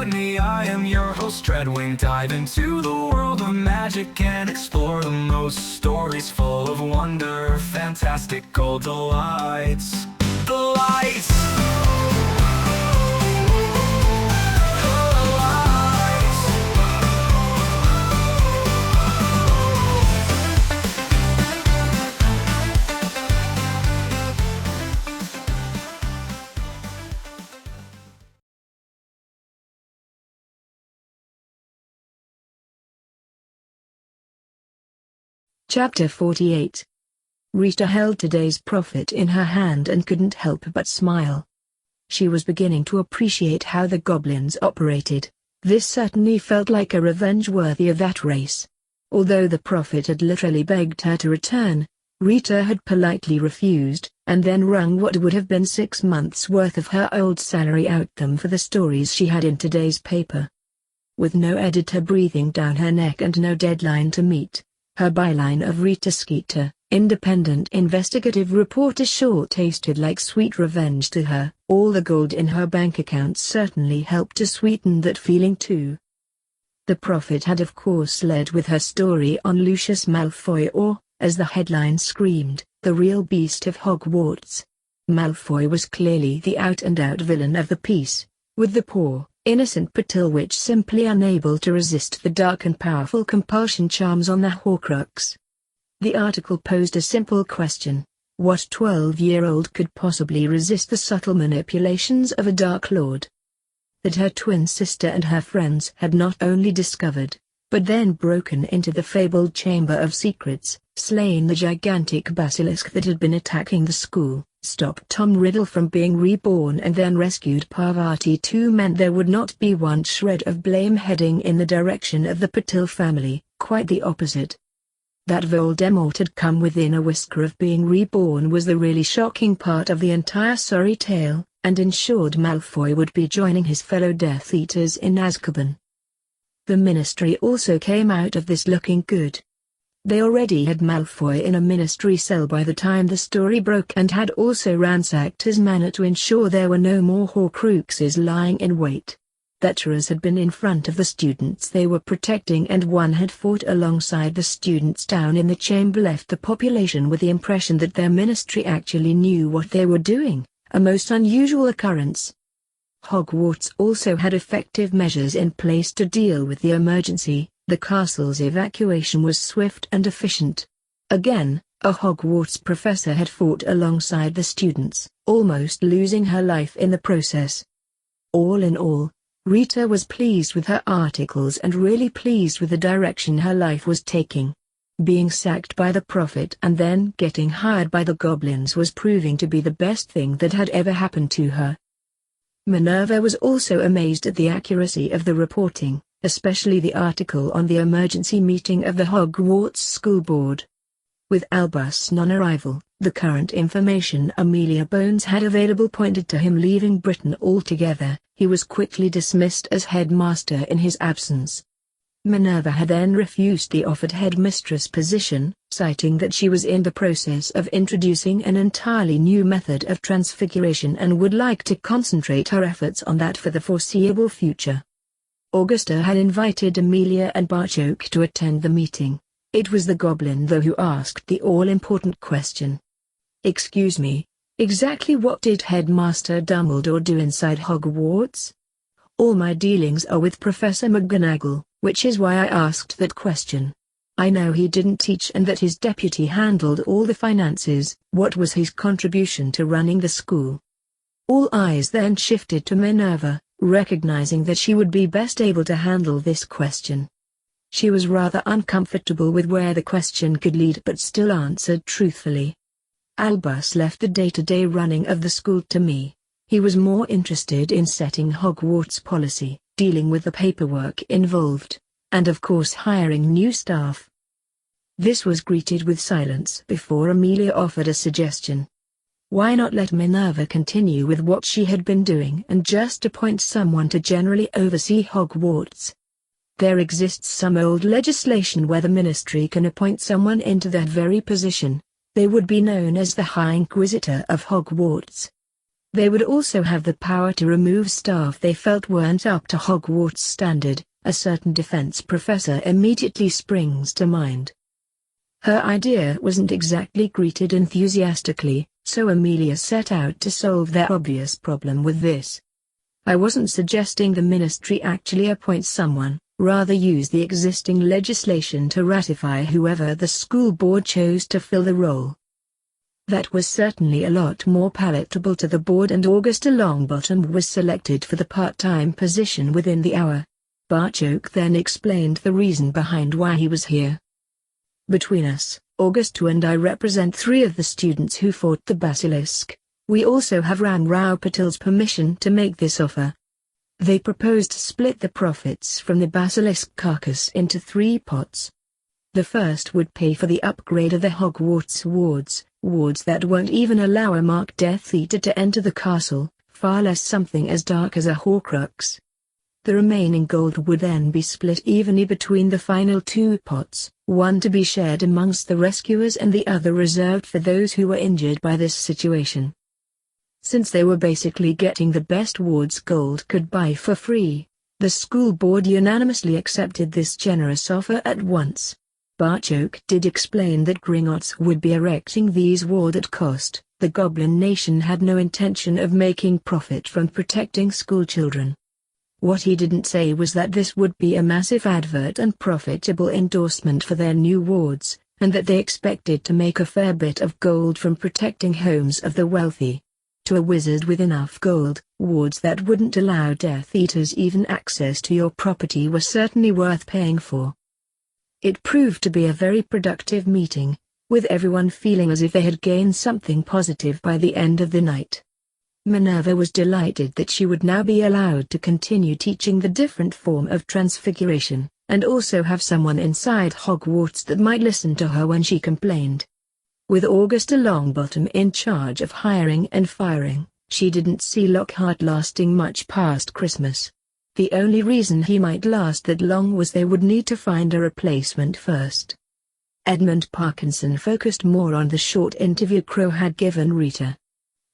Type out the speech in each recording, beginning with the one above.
me, I am your host Dreadwing. Dive into the world of magic and explore the most stories full of wonder, fantastical delights. Chapter 48. Rita held today's profit in her hand and couldn't help but smile. She was beginning to appreciate how the goblins operated. This certainly felt like a revenge worthy of that race. Although the prophet had literally begged her to return, Rita had politely refused, and then wrung what would have been 6 months' worth of her old salary out them for the stories she had in today's paper. With no editor breathing down her neck and no deadline to meet, her byline of Rita Skeeter, independent investigative reporter, sure tasted like sweet revenge to her. All the gold in her bank account certainly helped to sweeten that feeling too. The prophet had of course led with her story on Lucius Malfoy, or, as the headline screamed, the real beast of Hogwarts. Malfoy was clearly the out-and-out villain of the piece, with the poor, innocent Patil witch simply unable to resist the dark and powerful compulsion charms on the Horcrux. The article posed a simple question: what 12-year-old could possibly resist the subtle manipulations of a Dark Lord? That her twin sister and her friends had not only discovered, but then broken into the fabled Chamber of Secrets, slain the gigantic basilisk that had been attacking the school, stopped Tom Riddle from being reborn, and then rescued Parvati too, meant there would not be one shred of blame heading in the direction of the Patil family. Quite the opposite. That Voldemort had come within a whisker of being reborn was the really shocking part of the entire sorry tale, and ensured Malfoy would be joining his fellow Death Eaters in Azkaban. The Ministry also came out of this looking good. They already had Malfoy in a Ministry cell by the time the story broke, and had also ransacked his manor to ensure there were no more Horcruxes lying in wait. Veterans had been in front of the students they were protecting, and one had fought alongside the students down in the chamber, left the population with the impression that their ministry actually knew what they were doing, a most unusual occurrence. Hogwarts also had effective measures in place to deal with the emergency. The castle's evacuation was swift and efficient. Again, a Hogwarts professor had fought alongside the students, almost losing her life in the process. All in all, Rita was pleased with her articles and really pleased with the direction her life was taking. Being sacked by the prophet and then getting hired by the goblins was proving to be the best thing that had ever happened to her. Minerva was also amazed at the accuracy of the reporting, especially the article on the emergency meeting of the Hogwarts School Board. With Albus' non-arrival, the current information Amelia Bones had available pointed to him leaving Britain altogether. He was quickly dismissed as headmaster in his absence. Minerva had then refused the offered headmistress position, citing that she was in the process of introducing an entirely new method of transfiguration and would like to concentrate her efforts on that for the foreseeable future. Augusta had invited Amelia and Barchoke to attend the meeting. It was the goblin though who asked the all-important question. "Excuse me, exactly what did Headmaster Dumbledore do inside Hogwarts?" "All my dealings are with Professor McGonagall, which is why I asked that question. I know he didn't teach and that his deputy handled all the finances. What was his contribution to running the school?" All eyes then shifted to Minerva, recognizing that she would be best able to handle this question. She was rather uncomfortable with where the question could lead, but still answered truthfully. "Albus left the day-to-day running of the school to me. He was more interested in setting Hogwarts policy, dealing with the paperwork involved, and of course hiring new staff." This was greeted with silence before Amelia offered a suggestion. Why not let Minerva continue with what she had been doing and just appoint someone to generally oversee Hogwarts? There exists some old legislation where the ministry can appoint someone into that very position. They would be known as the High Inquisitor of Hogwarts. They would also have the power to remove staff they felt weren't up to Hogwarts standard. A certain defense professor immediately springs to mind. Her idea wasn't exactly greeted enthusiastically, so Amelia set out to solve their obvious problem with this. I wasn't suggesting the ministry actually appoint someone, rather use the existing legislation to ratify whoever the school board chose to fill the role. That was certainly a lot more palatable to the board, and Augusta Longbottom was selected for the part-time position within the hour. Barchoke then explained the reason behind why he was here. Between us, Augusta and I represent 3 of the students who fought the basilisk. We also have Ram Rao Patel's permission to make this offer. They proposed to split the profits from the basilisk carcass into 3 pots. The first would pay for the upgrade of the Hogwarts wards that won't even allow a marked Death Eater to enter the castle, far less something as dark as a Horcrux. The remaining gold would then be split evenly between the final 2 pots, one to be shared amongst the rescuers and the other reserved for those who were injured by this situation. Since they were basically getting the best wards gold could buy for free, the school board unanimously accepted this generous offer at once. Barchoke did explain that Gringotts would be erecting these wards at cost. The Goblin Nation had no intention of making profit from protecting schoolchildren. What he didn't say was that this would be a massive advert and profitable endorsement for their new wards, and that they expected to make a fair bit of gold from protecting homes of the wealthy. To a wizard with enough gold, wards that wouldn't allow Death Eaters even access to your property were certainly worth paying for. It proved to be a very productive meeting, with everyone feeling as if they had gained something positive by the end of the night. Minerva was delighted that she would now be allowed to continue teaching the different form of transfiguration, and also have someone inside Hogwarts that might listen to her when she complained. With Augusta Longbottom in charge of hiring and firing, she didn't see Lockhart lasting much past Christmas. The only reason he might last that long was they would need to find a replacement first. Edmund Parkinson focused more on the short interview Crow had given Rita.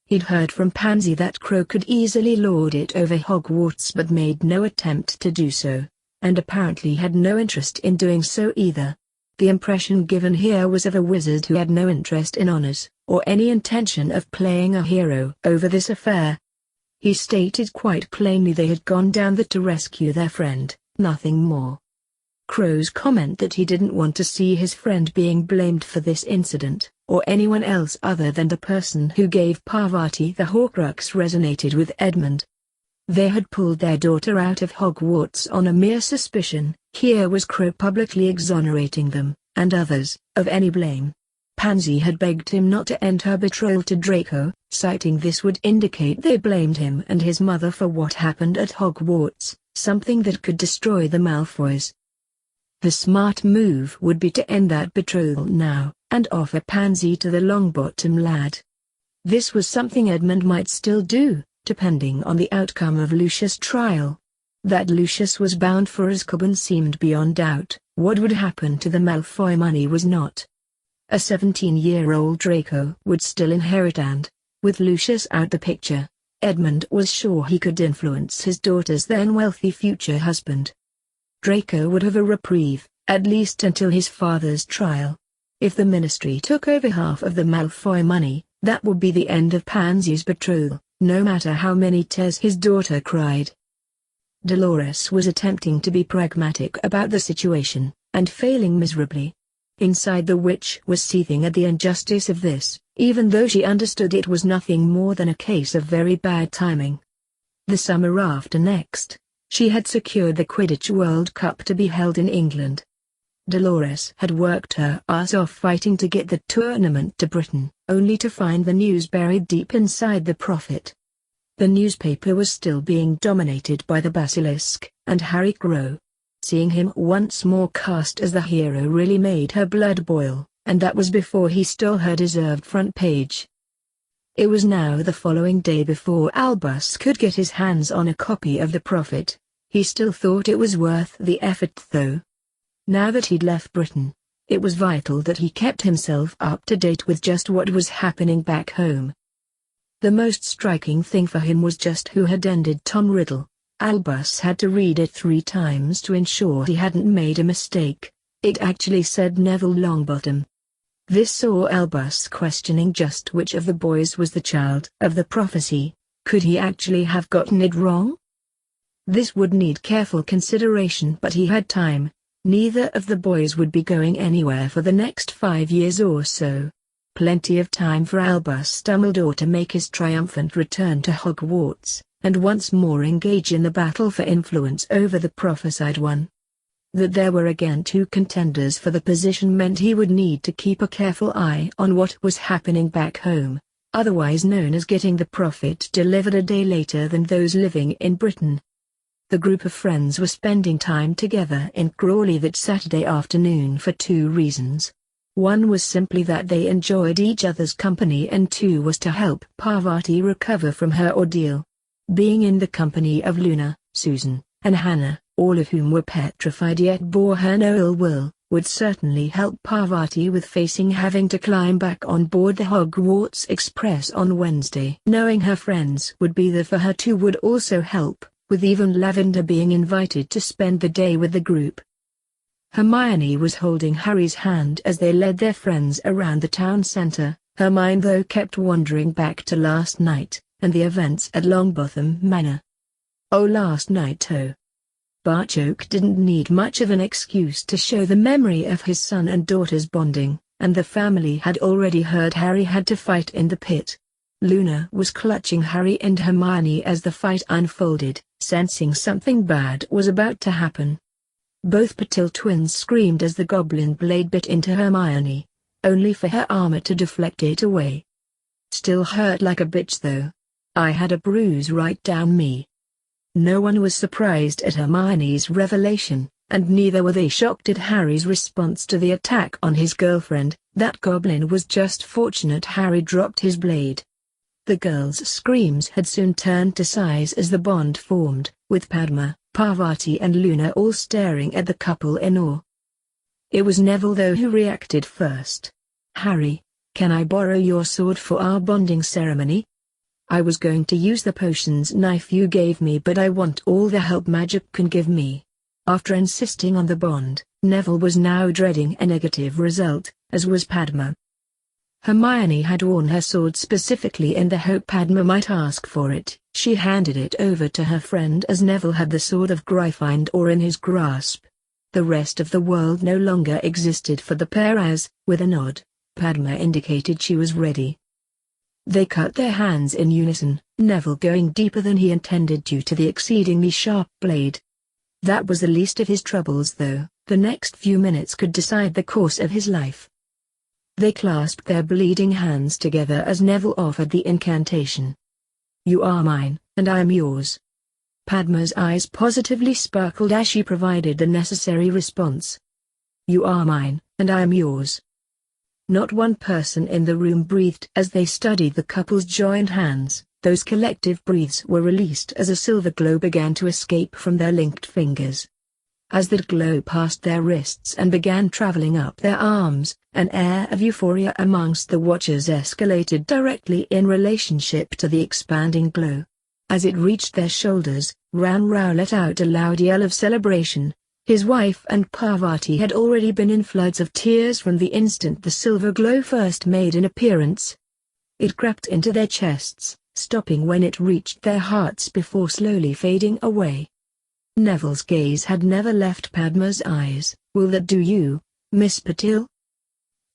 He'd heard from Pansy that Crow could easily lord it over Hogwarts but made no attempt to do so, and apparently had no interest in doing so either. The impression given here was of a wizard who had no interest in honors, or any intention of playing a hero over this affair. He stated quite plainly they had gone down there to rescue their friend, nothing more. Crow's comment that he didn't want to see his friend being blamed for this incident, or anyone else other than the person who gave Parvati the Horcrux resonated with Edmund. They had pulled their daughter out of Hogwarts on a mere suspicion. Here was Crow publicly exonerating them, and others, of any blame. Pansy had begged him not to end her betrothal to Draco, citing this would indicate they blamed him and his mother for what happened at Hogwarts, something that could destroy the Malfoys. The smart move would be to end that betrothal now, and offer Pansy to the Longbottom lad. This was something Edmund might still do, depending on the outcome of Lucius' trial. That Lucius was bound for Azkaban seemed beyond doubt. What would happen to the Malfoy money was not. A 17-year-old Draco would still inherit, and, with Lucius out the picture, Edmund was sure he could influence his daughter's then wealthy future husband. Draco would have a reprieve, at least until his father's trial. If the ministry took over half of the Malfoy money, that would be the end of Pansy's betrothal, no matter how many tears his daughter cried. Dolores was attempting to be pragmatic about the situation, and failing miserably. Inside the witch was seething at the injustice of this, even though she understood it was nothing more than a case of very bad timing. The summer after next, she had secured the Quidditch World Cup to be held in England. Dolores had worked her ass off fighting to get the tournament to Britain, only to find the news buried deep inside the profit. The newspaper was still being dominated by the basilisk, and Harry Crow. Seeing him once more cast as the hero really made her blood boil, and that was before he stole her deserved front page. It was now the following day before Albus could get his hands on a copy of the Prophet. He still thought it was worth the effort though. Now that he'd left Britain, it was vital that he kept himself up to date with just what was happening back home. The most striking thing for him was just who had ended Tom Riddle. Albus had to read it 3 times to ensure he hadn't made a mistake. It actually said Neville Longbottom. This saw Albus questioning just which of the boys was the child of the prophecy. Could he actually have gotten it wrong? This would need careful consideration, but he had time. Neither of the boys would be going anywhere for the next 5 years or so. Plenty of time for Albus Dumbledore to make his triumphant return to Hogwarts, and once more engage in the battle for influence over the prophesied one. That there were again 2 contenders for the position meant he would need to keep a careful eye on what was happening back home, otherwise known as getting the prophet delivered a day later than those living in Britain. The group of friends were spending time together in Crawley that Saturday afternoon for 2 reasons. One was simply that they enjoyed each other's company, and 2 was to help Parvati recover from her ordeal. Being in the company of Luna, Susan, and Hannah, all of whom were petrified yet bore her no ill will, would certainly help Parvati with facing having to climb back on board the Hogwarts Express on Wednesday. Knowing her friends would be there for her too would also help, with even Lavender being invited to spend the day with the group. Hermione was holding Harry's hand as they led their friends around the town centre. Her mind though kept wandering back to last night, and the events at Longbottom Manor. Oh, last night, oh. Barchoke didn't need much of an excuse to show the memory of his son and daughter's bonding, and the family had already heard Harry had to fight in the pit. Luna was clutching Harry and Hermione as the fight unfolded, sensing something bad was about to happen. Both Patil twins screamed as the goblin blade bit into Hermione, only for her armor to deflect it away. Still hurt like a bitch though. I had a bruise right down me. No one was surprised at Hermione's revelation, and neither were they shocked at Harry's response to the attack on his girlfriend. That goblin was just fortunate Harry dropped his blade. The girls' screams had soon turned to sighs as the bond formed, with Padma, Parvati and Luna all staring at the couple in awe. It was Neville though who reacted first. "Harry, can I borrow your sword for our bonding ceremony? I was going to use the potions knife you gave me, but I want all the help magic can give me." After insisting on the bond, Neville was now dreading a negative result, as was Padma. Hermione had worn her sword specifically in the hope Padma might ask for it. She handed it over to her friend as Neville had the sword of Gryffindor in his grasp. The rest of the world no longer existed for the pair as, with a nod, Padma indicated she was ready. They cut their hands in unison, Neville going deeper than he intended due to the exceedingly sharp blade. That was the least of his troubles though. The next few minutes could decide the course of his life. They clasped their bleeding hands together as Neville offered the incantation. "You are mine, and I am yours." Padma's eyes positively sparkled as she provided the necessary response. "You are mine, and I am yours." Not one person in the room breathed as they studied the couple's joined hands. Those collective breaths were released as a silver glow began to escape from their linked fingers. As that glow passed their wrists and began traveling up their arms, an air of euphoria amongst the watchers escalated directly in relationship to the expanding glow. As it reached their shoulders, Ran Rao let out a loud yell of celebration. His wife and Parvati had already been in floods of tears from the instant the silver glow first made an appearance. It crept into their chests, stopping when it reached their hearts before slowly fading away. Neville's gaze had never left Padma's eyes. "Will that do you, Miss Patil?"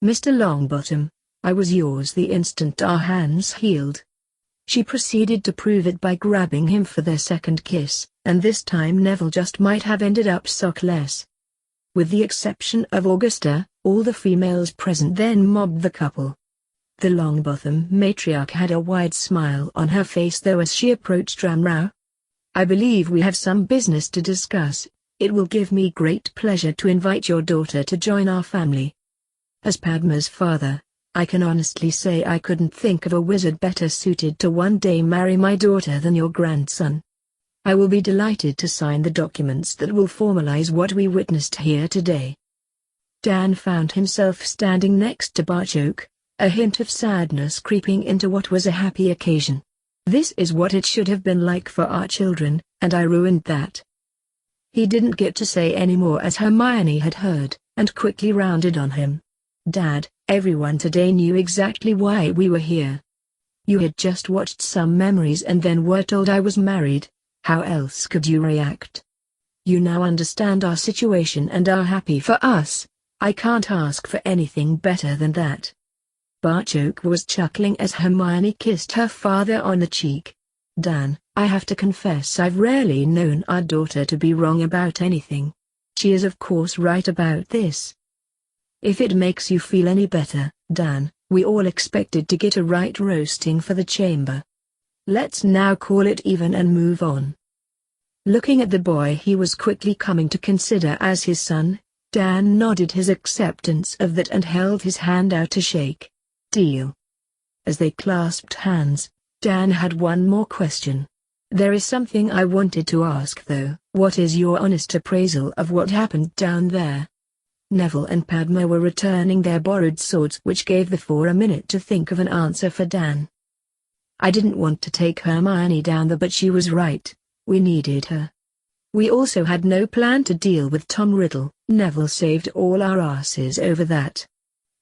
"Mr. Longbottom, I was yours the instant our hands healed." She proceeded to prove it by grabbing him for their second kiss, and this time Neville just might have ended up sockless. With the exception of Augusta, all the females present then mobbed the couple. The Longbottom matriarch had a wide smile on her face though as she approached Ram Rao. "I believe we have some business to discuss. It will give me great pleasure to invite your daughter to join our family. As Padma's father, I can honestly say I couldn't think of a wizard better suited to one day marry my daughter than your grandson. I will be delighted to sign the documents that will formalize what we witnessed here today." Dan found himself standing next to Barchoke, a hint of sadness creeping into what was a happy occasion. This is what it should have been like for our children, and I ruined that. He didn't get to say any more as Hermione had heard, and quickly rounded on him. Dad, everyone today knew exactly why we were here. You had just watched some memories and then were told I was married. How else could you react? You now understand our situation and are happy for us. I can't ask for anything better than that. Barchoke was chuckling as Hermione kissed her father on the cheek. Dan, I have to confess I've rarely known our daughter to be wrong about anything. She is of course right about this. If it makes you feel any better, Dan, we all expected to get a right roasting for the chamber. Let's now call it even and move on. Looking at the boy he was quickly coming to consider as his son, Dan nodded his acceptance of that and held his hand out to shake. Deal. As they clasped hands, Dan had one more question. There is something I wanted to ask though. What is your honest appraisal of what happened down there? Neville and Padma were returning their borrowed swords, which gave the four a minute to think of an answer for Dan. I didn't want to take Hermione down there, but she was right. We needed her. We also had no plan to deal with Tom Riddle. Neville saved all our asses over that.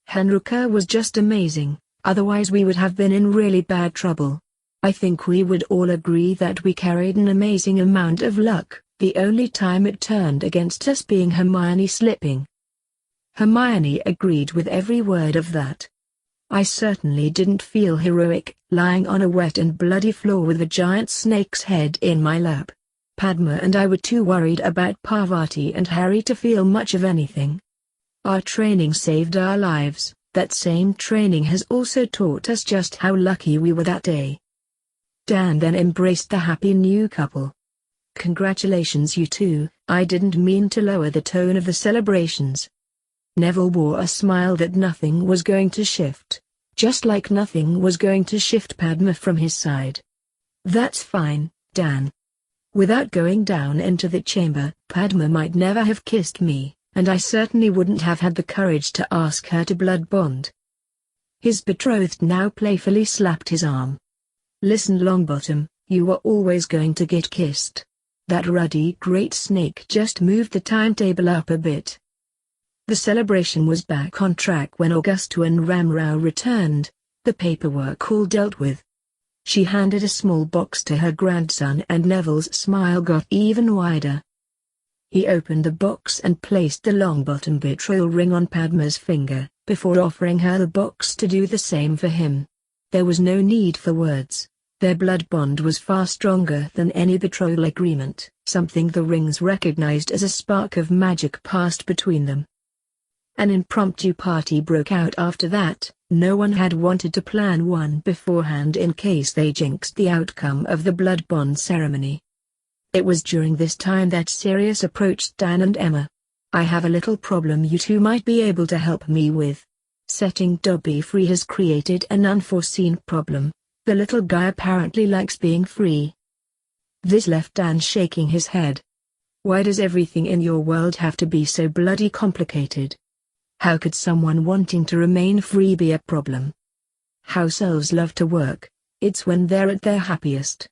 Henrika was just amazing, otherwise we would have been in really bad trouble. I think we would all agree that we carried an amazing amount of luck, the only time it turned against us being Hermione slipping. Hermione agreed with every word of that. I certainly didn't feel heroic, lying on a wet and bloody floor with a giant snake's head in my lap. Padma and I were too worried about Parvati and Harry to feel much of anything. Our training saved our lives. That same training has also taught us just how lucky we were that day. Dan then embraced the happy new couple. Congratulations you two. I didn't mean to lower the tone of the celebrations. Neville wore a smile that nothing was going to shift, just like nothing was going to shift Padma from his side. That's fine, Dan. Without going down into the chamber, Padma might never have kissed me, and I certainly wouldn't have had the courage to ask her to blood bond. His betrothed now playfully slapped his arm. Listen Longbottom, you were always going to get kissed. That ruddy great snake just moved the timetable up a bit. The celebration was back on track when Augusta and Ramrao returned, the paperwork all dealt with. She handed a small box to her grandson and Neville's smile got even wider. He opened the box and placed the Longbottom betrothal ring on Padma's finger, before offering her the box to do the same for him. There was no need for words. Their blood bond was far stronger than any betrothal agreement, something the rings recognized as a spark of magic passed between them. An impromptu party broke out after that. No one had wanted to plan one beforehand in case they jinxed the outcome of the blood bond ceremony. It was during this time that Sirius approached Dan and Emma. I have a little problem you two might be able to help me with. Setting Dobby free has created an unforeseen problem. The little guy apparently likes being free. This left Dan shaking his head. Why does everything in your world have to be so bloody complicated? How could someone wanting to remain free be a problem? House elves love to work. It's when they're at their happiest.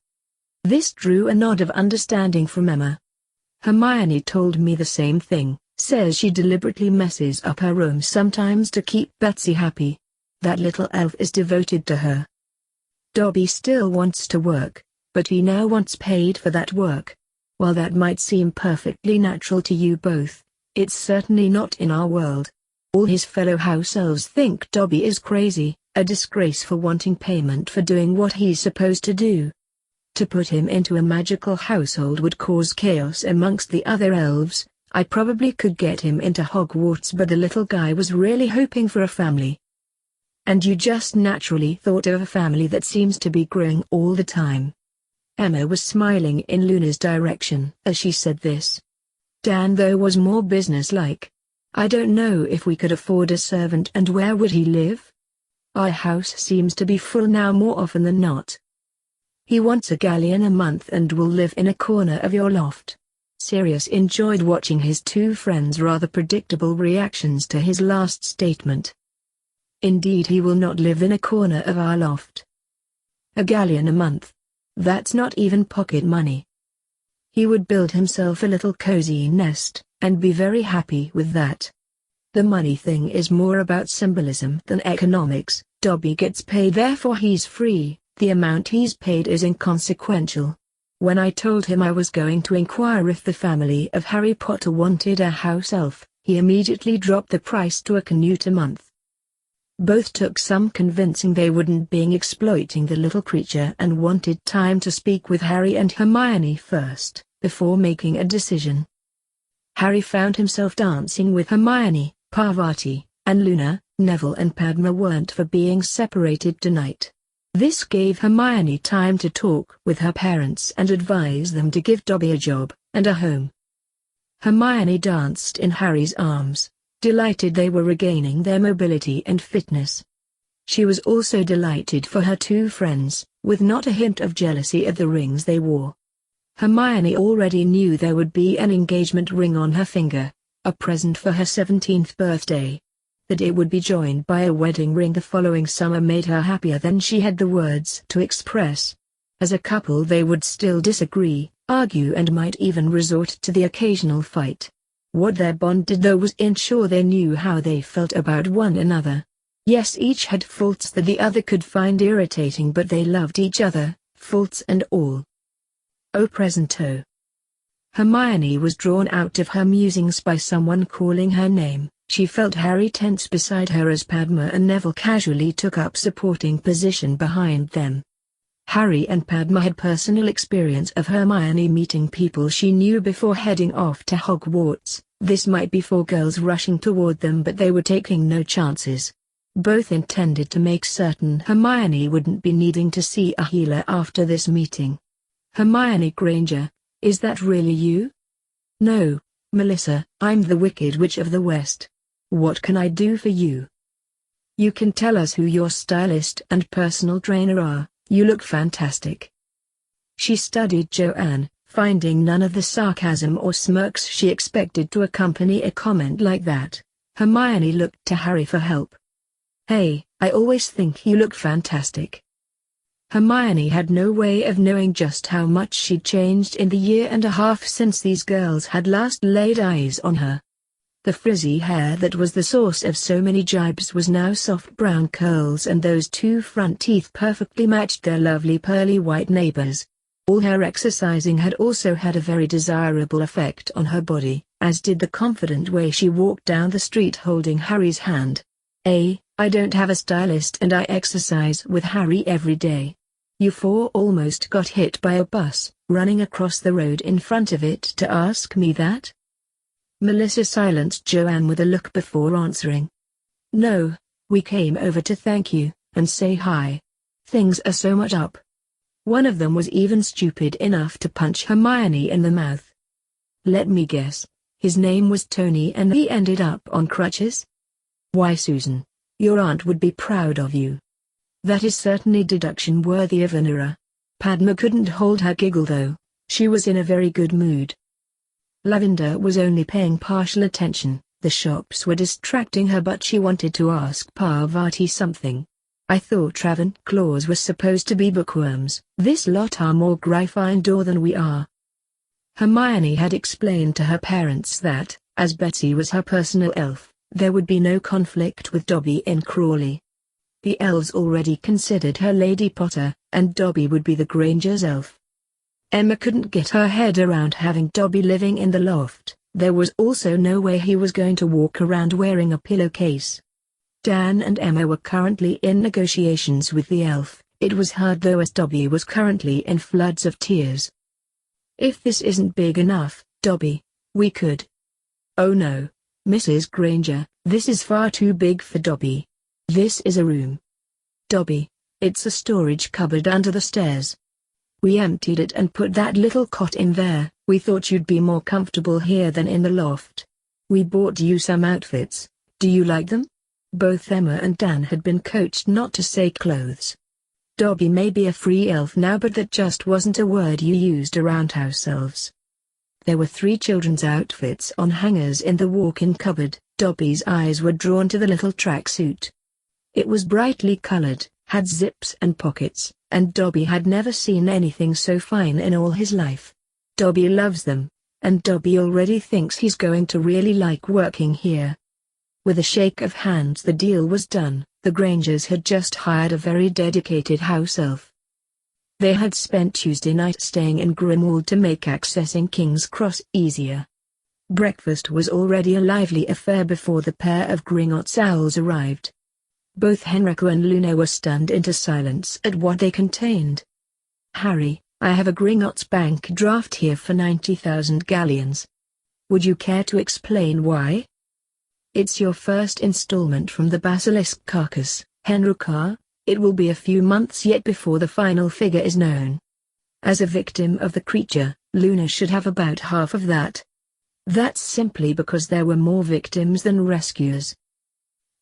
This drew a nod of understanding from Emma. Hermione told me the same thing, says she deliberately messes up her room sometimes to keep Betsy happy. That little elf is devoted to her. Dobby still wants to work, but he now wants paid for that work. While that might seem perfectly natural to you both, it's certainly not in our world. All his fellow house elves think Dobby is crazy, a disgrace for wanting payment for doing what he's supposed to do. To put him into a magical household would cause chaos amongst the other elves. I probably could get him into Hogwarts, but the little guy was really hoping for a family. And you just naturally thought of a family that seems to be growing all the time. Emma was smiling in Luna's direction as she said this. Dan though was more businesslike. I don't know if we could afford a servant, and where would he live? Our house seems to be full now more often than not. He wants a galleon a month and will live in a corner of your loft. Sirius enjoyed watching his two friends' rather predictable reactions to his last statement. Indeed, he will not live in a corner of our loft. A galleon a month. That's not even pocket money. He would build himself a little cozy nest, and be very happy with that. The money thing is more about symbolism than economics. Dobby gets paid, therefore he's free. The amount he's paid is inconsequential. When I told him I was going to inquire if the family of Harry Potter wanted a house elf, he immediately dropped the price to a canute a month. Both took some convincing they wouldn't, being exploiting the little creature, and wanted time to speak with Harry and Hermione first, before making a decision. Harry found himself dancing with Hermione, Parvati, and Luna. Neville and Padma weren't for being separated tonight. This gave Hermione time to talk with her parents and advise them to give Dobby a job and a home. Hermione danced in Harry's arms, delighted they were regaining their mobility and fitness. She was also delighted for her two friends, with not a hint of jealousy at the rings they wore. Hermione already knew there would be an engagement ring on her finger, a present for her 17th birthday. That it would be joined by a wedding ring the following summer made her happier than she had the words to express. As a couple they would still disagree, argue, and might even resort to the occasional fight. What their bond did though was ensure they knew how they felt about one another. Yes, each had faults that the other could find irritating, but they loved each other, faults and all. Au presento. Hermione was drawn out of her musings by someone calling her name. She felt Harry tense beside her as Padma and Neville casually took up supporting position behind them. Harry and Padma had personal experience of Hermione meeting people she knew before heading off to Hogwarts. This might be four girls rushing toward them, but they were taking no chances. Both intended to make certain Hermione wouldn't be needing to see a healer after this meeting. Hermione Granger, is that really you? No, Melissa, I'm the Wicked Witch of the West. What can I do for you? You can tell us who your stylist and personal trainer are. You look fantastic. She studied Joanne, finding none of the sarcasm or smirks she expected to accompany a comment like that. Hermione looked to Harry for help. Hey, I always think you look fantastic. Hermione had no way of knowing just how much she'd changed in the year and a half since these girls had last laid eyes on her. The frizzy hair that was the source of so many jibes was now soft brown curls, and those two front teeth perfectly matched their lovely pearly white neighbors. All her exercising had also had a very desirable effect on her body, as did the confident way she walked down the street holding Harry's hand. I don't have a stylist and I exercise with Harry every day. You four almost got hit by a bus, running across the road in front of it to ask me that? Melissa silenced Joanne with a look before answering. No, we came over to thank you, and say hi. Things are so much up. One of them was even stupid enough to punch Hermione in the mouth. Let me guess, his name was Tony and he ended up on crutches? Why, Susan, your aunt would be proud of you. That is certainly deduction worthy of an error. Padma couldn't hold her giggle though. She was in a very good mood. Lavender was only paying partial attention. The shops were distracting her, but she wanted to ask Parvati something. I thought Ravenclaws were supposed to be bookworms. This lot are more Gryffindor than we are. Hermione had explained to her parents that, as Betsy was her personal elf, there would be no conflict with Dobby in Crawley. The elves already considered her Lady Potter, and Dobby would be the Granger's elf. Emma couldn't get her head around having Dobby living in the loft. There was also no way he was going to walk around wearing a pillowcase. Dan and Emma were currently in negotiations with the elf. It was hard though, as Dobby was currently in floods of tears. If this isn't big enough, Dobby, we could. Oh no, Mrs. Granger, this is far too big for Dobby. This is a room. Dobby, it's a storage cupboard under the stairs. We emptied it and put that little cot in there. We thought you'd be more comfortable here than in the loft. We bought you some outfits. Do you like them? Both Emma and Dan had been coached not to say clothes. Dobby may be a free elf now, but that just wasn't a word you used around house elves. There were 3 children's outfits on hangers in the walk-in cupboard. Dobby's eyes were drawn to the little tracksuit. It was brightly colored, had zips and pockets, and Dobby had never seen anything so fine in all his life. Dobby loves them, and Dobby already thinks he's going to really like working here. With a shake of hands the deal was done. The Grangers had just hired a very dedicated house elf. They had spent Tuesday night staying in Grimwald to make accessing King's Cross easier. Breakfast was already a lively affair before the pair of Gringotts owls arrived. Both Henrico and Luna were stunned into silence at what they contained. "Harry, I have a Gringotts bank draft here for 90,000 galleons. Would you care to explain why?" "It's your first installment from the basilisk carcass, Henrico. It will be a few months yet before the final figure is known. As a victim of the creature, Luna should have about half of that. That's simply because there were more victims than rescuers."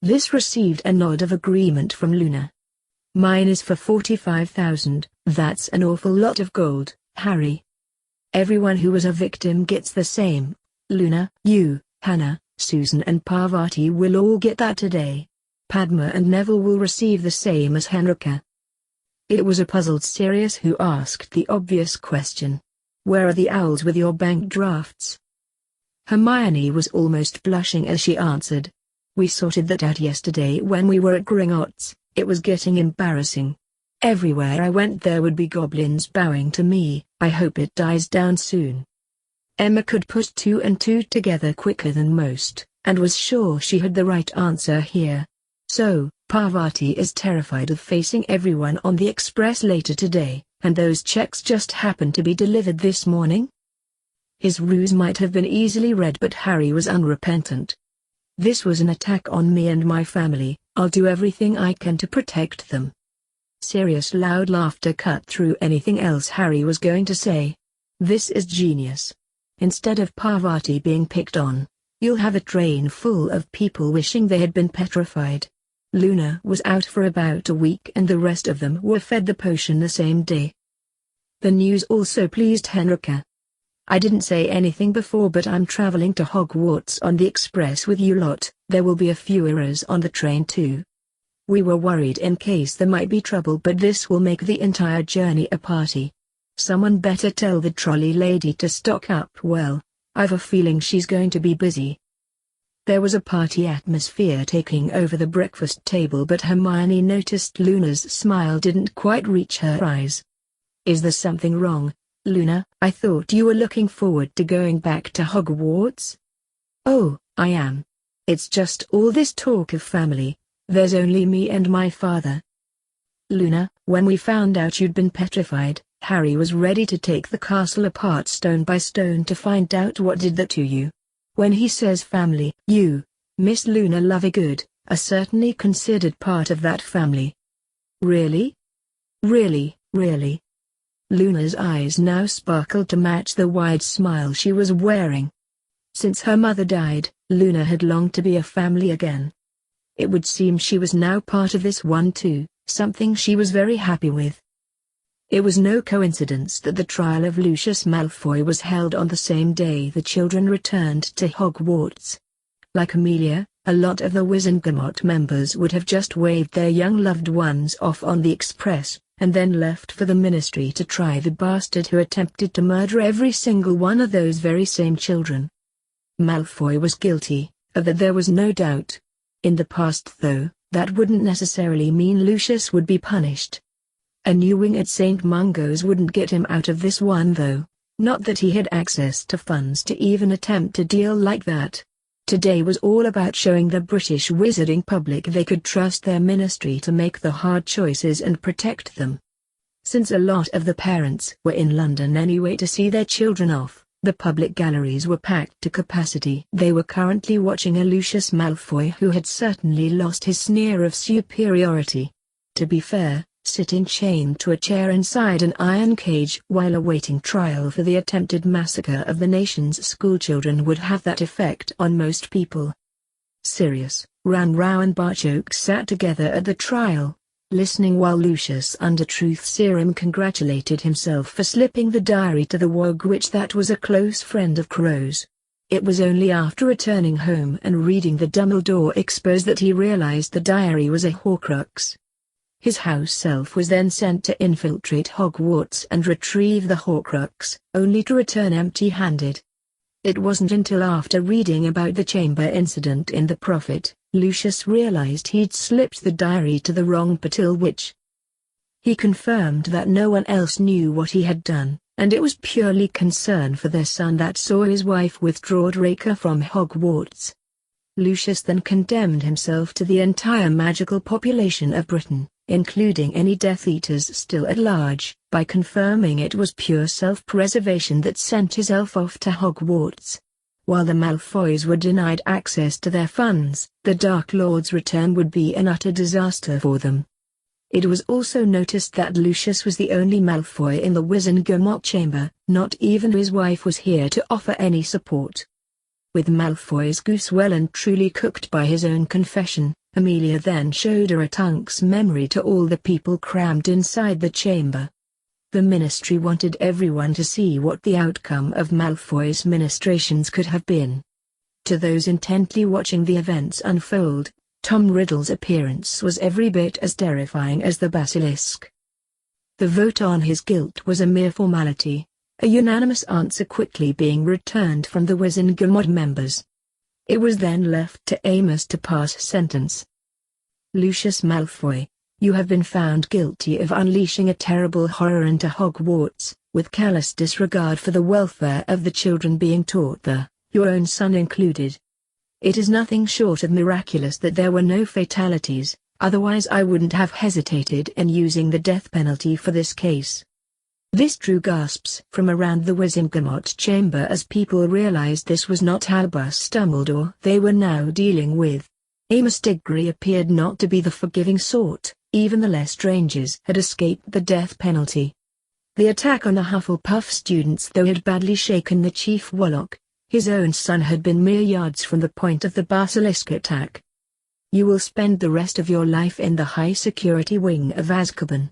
This received a nod of agreement from Luna. "Mine is for 45,000, that's an awful lot of gold, Harry. Everyone who was a victim gets the same. Luna, you, Hannah, Susan and Parvati will all get that today. Padma and Neville will receive the same as Henrika." It was a puzzled Sirius who asked the obvious question. "Where are the owls with your bank drafts?" Hermione was almost blushing as she answered. "We sorted that out yesterday when we were at Gringotts. It was getting embarrassing. Everywhere I went there would be goblins bowing to me. I hope it dies down soon." Emma could put two and two together quicker than most, and was sure she had the right answer here. "So, Parvati is terrified of facing everyone on the express later today, and those checks just happened to be delivered this morning?" His ruse might have been easily read, but Harry was unrepentant. "This was an attack on me and my family. I'll do everything I can to protect them." Sirius loud laughter cut through anything else Harry was going to say. "This is genius. Instead of Parvati being picked on, you'll have a train full of people wishing they had been petrified." Luna was out for about a week and the rest of them were fed the potion the same day. The news also pleased Henrika. "I didn't say anything before, but I'm traveling to Hogwarts on the express with you lot. There will be a few errors on the train too. We were worried in case there might be trouble, but this will make the entire journey a party. Someone better tell the trolley lady to stock up well. I've a feeling she's going to be busy." There was a party atmosphere taking over the breakfast table, but Hermione noticed Luna's smile didn't quite reach her eyes. "Is there something wrong, Luna? I thought you were looking forward to going back to Hogwarts." "Oh, I am. It's just all this talk of family. There's only me and my father." "Luna, when we found out you'd been petrified, Harry was ready to take the castle apart stone by stone to find out what did that to you. When he says family, you, Miss Luna Lovegood, are certainly considered part of that family." "Really? Really, really?" Luna's eyes now sparkled to match the wide smile she was wearing. Since her mother died, Luna had longed to be a family again. It would seem she was now part of this one too, something she was very happy with. It was no coincidence that the trial of Lucius Malfoy was held on the same day the children returned to Hogwarts. Like Amelia, a lot of the Wizengamot members would have just waved their young loved ones off on the express, and then left for the ministry to try the bastard who attempted to murder every single one of those very same children. Malfoy was guilty, of that there was no doubt. In the past though, that wouldn't necessarily mean Lucius would be punished. A new wing at St. Mungo's wouldn't get him out of this one though, not that he had access to funds to even attempt a deal like that. Today was all about showing the British wizarding public they could trust their ministry to make the hard choices and protect them. Since a lot of the parents were in London anyway to see their children off, the public galleries were packed to capacity. They were currently watching a Lucius Malfoy who had certainly lost his sneer of superiority. To be fair, sitting chained to a chair inside an iron cage while awaiting trial for the attempted massacre of the nation's schoolchildren would have that effect on most people. Sirius, Ranrao and Barchoke sat together at the trial, listening while Lucius under Truth Serum congratulated himself for slipping the diary to the Wog Witch that was a close friend of Crow's. It was only after returning home and reading the Dumbledore expose that he realized the diary was a Horcrux. His house elf was then sent to infiltrate Hogwarts and retrieve the Horcrux, only to return empty-handed. It wasn't until after reading about the chamber incident in The Prophet, Lucius realized he'd slipped the diary to the wrong Patil witch. He confirmed that no one else knew what he had done, and it was purely concern for their son that saw his wife withdraw Draco from Hogwarts. Lucius then condemned himself to the entire magical population of Britain, including any Death Eaters still at large, by confirming it was pure self-preservation that sent his elf off to Hogwarts. While the Malfoys were denied access to their funds, the Dark Lord's return would be an utter disaster for them. It was also noticed that Lucius was the only Malfoy in the Wizengamot chamber, not even his wife was here to offer any support. With Malfoy's goose well and truly cooked by his own confession, Amelia then showed her Tunk's memory to all the people crammed inside the chamber. The Ministry wanted everyone to see what the outcome of Malfoy's ministrations could have been. To those intently watching the events unfold, Tom Riddle's appearance was every bit as terrifying as the basilisk. The vote on his guilt was a mere formality, a unanimous answer quickly being returned from the Wizengamot members. It was then left to Amos to pass sentence. Lucius Malfoy, you have been found guilty of unleashing a terrible horror into Hogwarts, with callous disregard for the welfare of the children being taught there, your own son included. It is nothing short of miraculous that there were no fatalities, otherwise I wouldn't have hesitated in using the death penalty for this case. This drew gasps from around the Wizengamot chamber as people realized this was not Albus Dumbledore they were now dealing with. Amos Diggory appeared not to be the forgiving sort, even the Lestrangers had escaped the death penalty. The attack on the Hufflepuff students though had badly shaken the Chief Warlock. His own son had been mere yards from the point of the basilisk attack. You will spend the rest of your life in the high-security wing of Azkaban.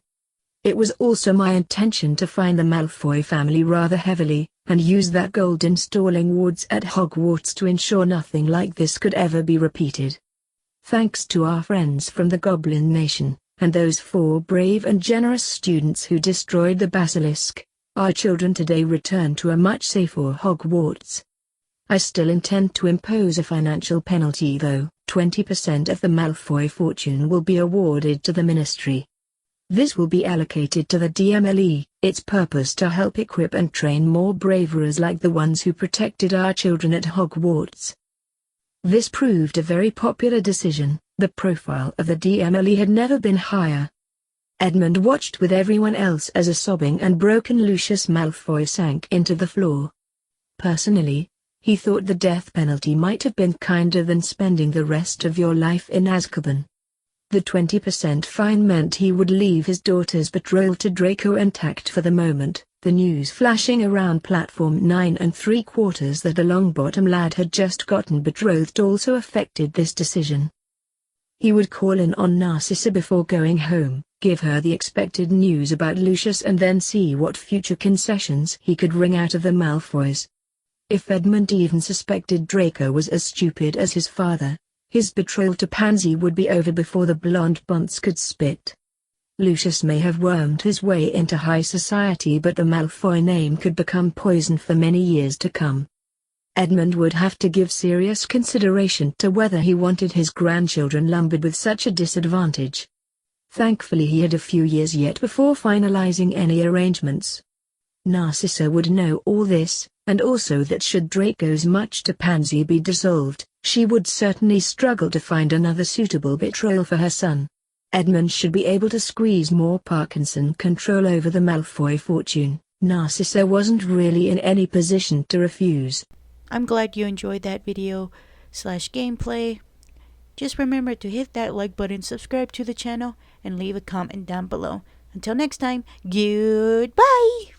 It was also my intention to fine the Malfoy family rather heavily, and use that gold installing wards at Hogwarts to ensure nothing like this could ever be repeated. Thanks to our friends from the Goblin Nation, and those 4 brave and generous students who destroyed the basilisk, our children today return to a much safer Hogwarts. I still intend to impose a financial penalty though. 20% of the Malfoy fortune will be awarded to the Ministry. This will be allocated to the DMLE, its purpose to help equip and train more braverers like the ones who protected our children at Hogwarts. This proved a very popular decision. The profile of the DMLE had never been higher. Edmund watched with everyone else as a sobbing and broken Lucius Malfoy sank into the floor. Personally, he thought the death penalty might have been kinder than spending the rest of your life in Azkaban. The 20% fine meant he would leave his daughter's betrothal to Draco intact for the moment. The news flashing around platform 9 3/4 that a Longbottom lad had just gotten betrothed also affected this decision. He would call in on Narcissa before going home, give her the expected news about Lucius and then see what future concessions he could wring out of the Malfoys. If Edmund even suspected Draco was as stupid as his father, his betrothal to Pansy would be over before the blonde bunce could spit. Lucius may have wormed his way into high society, but the Malfoy name could become poison for many years to come. Edmund would have to give serious consideration to whether he wanted his grandchildren lumbered with such a disadvantage. Thankfully he had a few years yet before finalizing any arrangements. Narcissa would know all this, and also that should Draco's much to Pansy be dissolved, she would certainly struggle to find another suitable betrothal for her son. Edmund should be able to squeeze more Parkinson control over the Malfoy fortune. Narcissa wasn't really in any position to refuse. I'm glad you enjoyed that video/gameplay. Just remember to hit that like button, subscribe to the channel, and leave a comment down below. Until next time, goodbye!